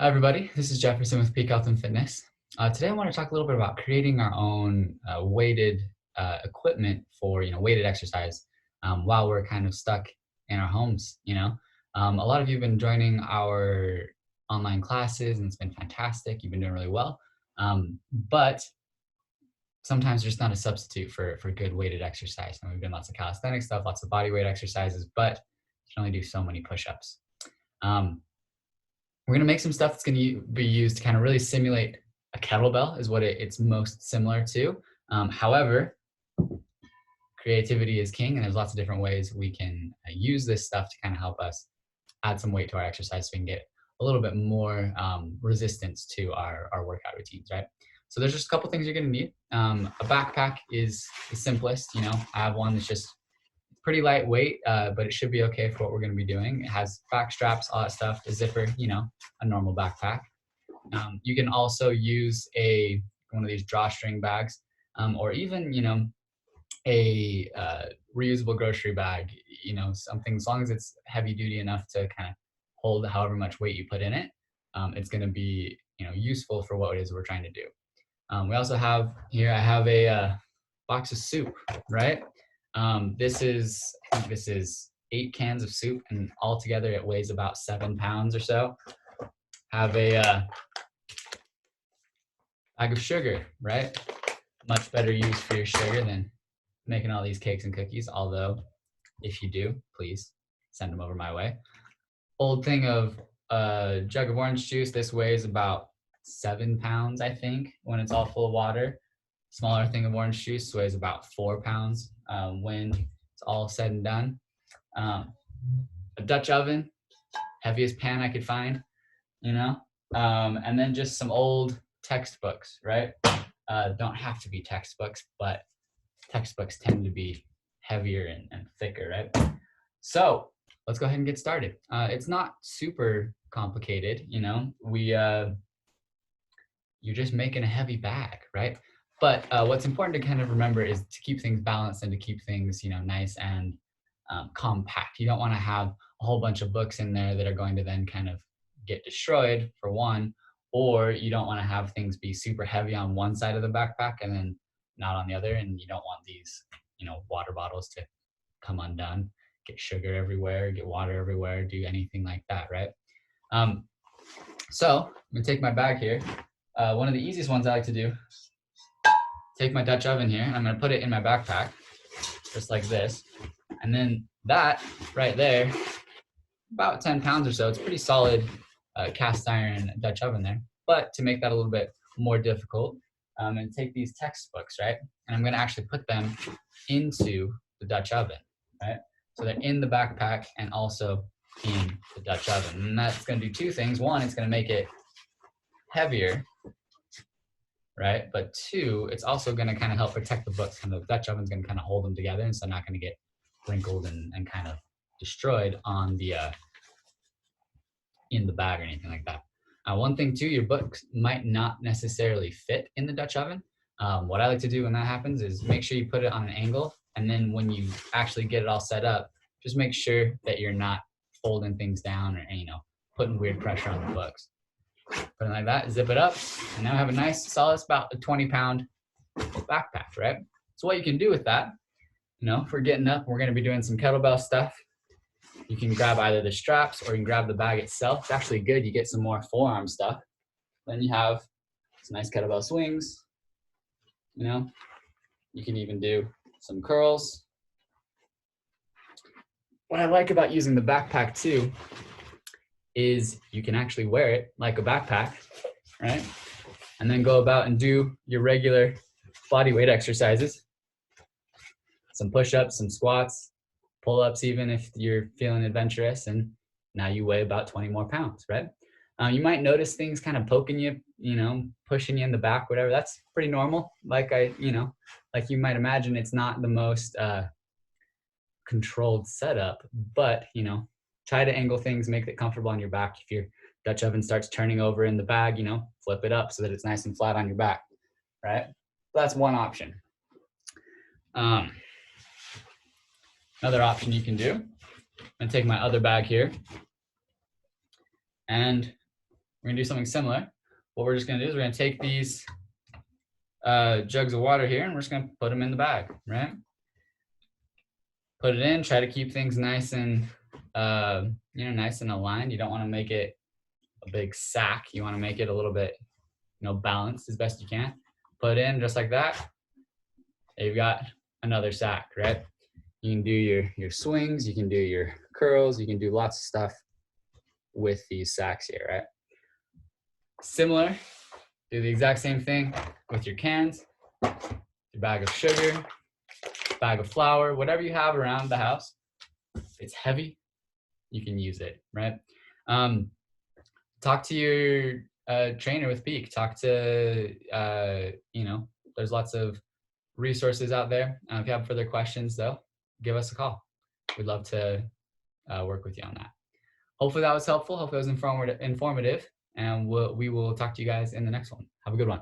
Hi, everybody. This is Jefferson with Peak Health and Fitness. Today, I want to talk a little bit about creating our own weighted equipment for weighted exercise while we're kind of stuck in our homes. A lot of you have been joining our online classes, and it's been fantastic. You've been doing really well, but sometimes there's not a substitute for good weighted exercise. And we've done lots of calisthenic stuff, lots of body weight exercises, but you can only do so many push-ups. We're going to make some stuff that's going to be used to kind of really simulate a kettlebell is what it's most similar to. However, creativity is king, and there's lots of different ways we can use this stuff to kind of help us add some weight to our exercise so we can get a little bit more resistance to our workout routines, right? So there's just a couple things you're going to need. A backpack is the simplest. I have one that's just pretty lightweight, but it should be okay for what we're going to be doing. It has back straps, all that stuff, a zipper, a normal backpack. You can also use one of these drawstring bags, or even, a reusable grocery bag, something, as long as it's heavy duty enough to kind of hold however much weight you put in it. It's going to be, useful for what it is we're trying to do. We also have here, I have a box of soup, right? This is 8 cans of soup, and altogether it weighs about 7 pounds or so. Have a bag of sugar, right? Much better use for your sugar than making all these cakes and cookies, although if you do, please send them over my way. Old thing of a jug of orange juice. This weighs about 7 pounds, I think, when it's all full of water. Smaller thing of orange juice weighs about 4 pounds when it's all said and done. A Dutch oven, heaviest pan I could find, and then just some old textbooks, right? Don't have to be textbooks, but textbooks tend to be heavier and thicker, right? So let's go ahead and get started. It's not super complicated, you're just making a heavy bag, right? But what's important to kind of remember is to keep things balanced and to keep things, nice and compact. You don't want to have a whole bunch of books in there that are going to then kind of get destroyed, for one, or you don't want to have things be super heavy on one side of the backpack and then not on the other. And you don't want these, water bottles to come undone, get sugar everywhere, get water everywhere, do anything like that, right? So I'm gonna take my bag here. One of the easiest ones I like to do, take my Dutch oven here, and I'm gonna put it in my backpack, just like this. And then that right there, about 10 pounds or so, it's pretty solid cast iron Dutch oven there. But to make that a little bit more difficult, I'm gonna take these textbooks, right? And I'm gonna actually put them into the Dutch oven, right? So they're in the backpack and also in the Dutch oven. And that's gonna do two things. One, it's gonna make it heavier, right? But two, it's also gonna kind of help protect the books. And the Dutch oven's gonna kind of hold them together, and so they're not gonna get wrinkled and kind of destroyed on the in the bag or anything like that. One thing too, your books might not necessarily fit in the Dutch oven. What I like to do when that happens is make sure you put it on an angle, and then when you actually get it all set up, just make sure that you're not folding things down or putting weird pressure on the books. Put it like that, zip it up, and now I have a nice solid, about a 20-pound backpack, right? So what you can do with that, if we're getting up, we're going to be doing some kettlebell stuff. You can grab either the straps or you can grab the bag itself. It's actually good. You get some more forearm stuff. Then you have some nice kettlebell swings. You can even do some curls. What I like about using the backpack too is you can actually wear it like a backpack, right? And then go about and do your regular body weight exercises. Some push-ups, some squats, pull-ups, even if you're feeling adventurous, and now you weigh about 20 more pounds, right? You might notice things kind of poking you, pushing you in the back, whatever. That's pretty normal. Like you might imagine, it's not the most controlled setup, but try to angle things, make it comfortable on your back. If your Dutch oven starts turning over in the bag, flip it up so that it's nice and flat on your back, right? That's one option. Another option you can do, I'm gonna take my other bag here, and we're gonna do something similar. What we're just gonna do is we're gonna take these jugs of water here and we're just gonna put them in the bag, right? Put it in, try to keep things nice and nice and aligned. You don't want to make it a big sack. You want to make it a little bit, balanced as best you can. Put it in just like that. You've got another sack, right? You can do your swings, you can do your curls, you can do lots of stuff with these sacks here, right? Similar, do the exact same thing with your cans, your bag of sugar, bag of flour, whatever you have around the house. If it's heavy, you can use it, right? Talk to your trainer with Peak. Talk to, there's lots of resources out there. If you have further questions, though, give us a call. We'd love to work with you on that. Hopefully that was helpful. Hopefully it was informative. And we will talk to you guys in the next one. Have a good one.